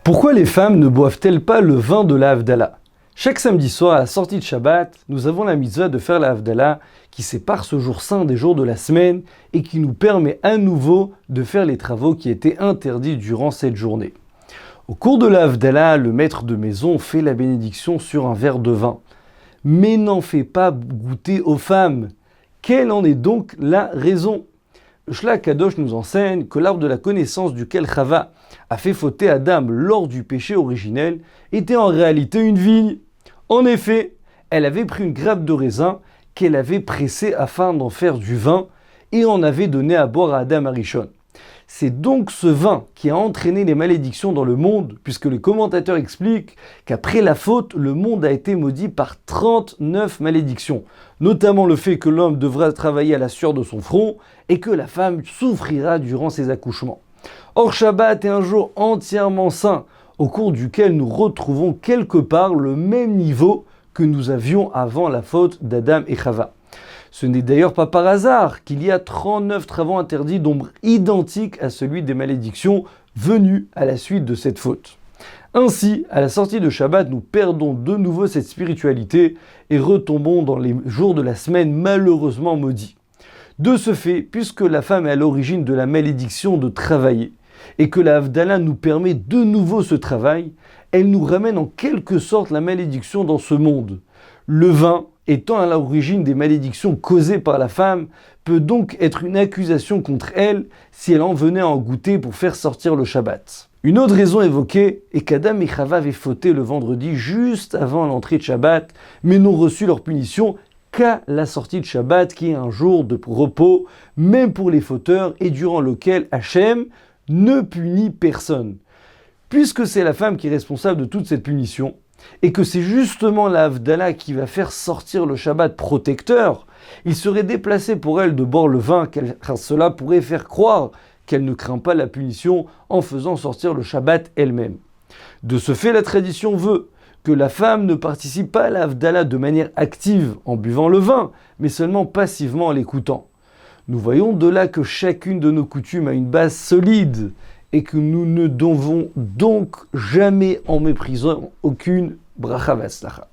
Pourquoi les femmes ne boivent-elles pas le vin de la Havdalah? Chaque samedi soir, à la sortie de Shabbat, nous avons la mitzvah de faire la Havdalah qui sépare ce jour saint des jours de la semaine et qui nous permet à nouveau de faire les travaux qui étaient interdits durant cette journée. Au cours de la Havdalah, le maître de maison fait la bénédiction sur un verre de vin, mais n'en fait pas goûter aux femmes. Quelle en est donc la raison? Le Shlach Kadosh nous enseigne que l'arbre de la connaissance duquel Chava a fait fauter Adam lors du péché originel était en réalité une vigne. En effet, elle avait pris une grappe de raisin qu'elle avait pressée afin d'en faire du vin et en avait donné à boire à Adam Arishon. C'est donc ce vin qui a entraîné les malédictions dans le monde, puisque les commentateurs expliquent qu'après la faute, le monde a été maudit par 39 malédictions, notamment le fait que l'homme devra travailler à la sueur de son front et que la femme souffrira durant ses accouchements. Or, Shabbat est un jour entièrement saint, au cours duquel nous retrouvons quelque part le même niveau que nous avions avant la faute d'Adam et Chava. Ce n'est d'ailleurs pas par hasard qu'il y a 39 travaux interdits d'ombre identiques à celui des malédictions venues à la suite de cette faute. Ainsi, à la sortie de Shabbat, nous perdons de nouveau cette spiritualité et retombons dans les jours de la semaine malheureusement maudits. De ce fait, puisque la femme est à l'origine de la malédiction de travailler et que la Havdalah nous permet de nouveau ce travail, elle nous ramène en quelque sorte la malédiction dans ce monde. Le vin, étant à l'origine des malédictions causées par la femme, peut donc être une accusation contre elle si elle en venait à en goûter pour faire sortir le Shabbat. Une autre raison évoquée est qu'Adam et Chava avaient fauté le vendredi juste avant l'entrée de Shabbat, mais n'ont reçu leur punition qu'à la sortie de Shabbat, qui est un jour de repos, même pour les fauteurs, et durant lequel Hachem ne punit personne. Puisque c'est la femme qui est responsable de toute cette punition, et que c'est justement la Havdalah qui va faire sortir le Shabbat protecteur, il serait déplacé pour elle de boire le vin, car cela pourrait faire croire qu'elle ne craint pas la punition en faisant sortir le Shabbat elle-même. De ce fait, la tradition veut que la femme ne participe pas à la Havdalah de manière active en buvant le vin, mais seulement passivement en l'écoutant. Nous voyons de là que chacune de nos coutumes a une base solide et que nous ne devons donc jamais en mépriser aucune bracha v'atzlacha.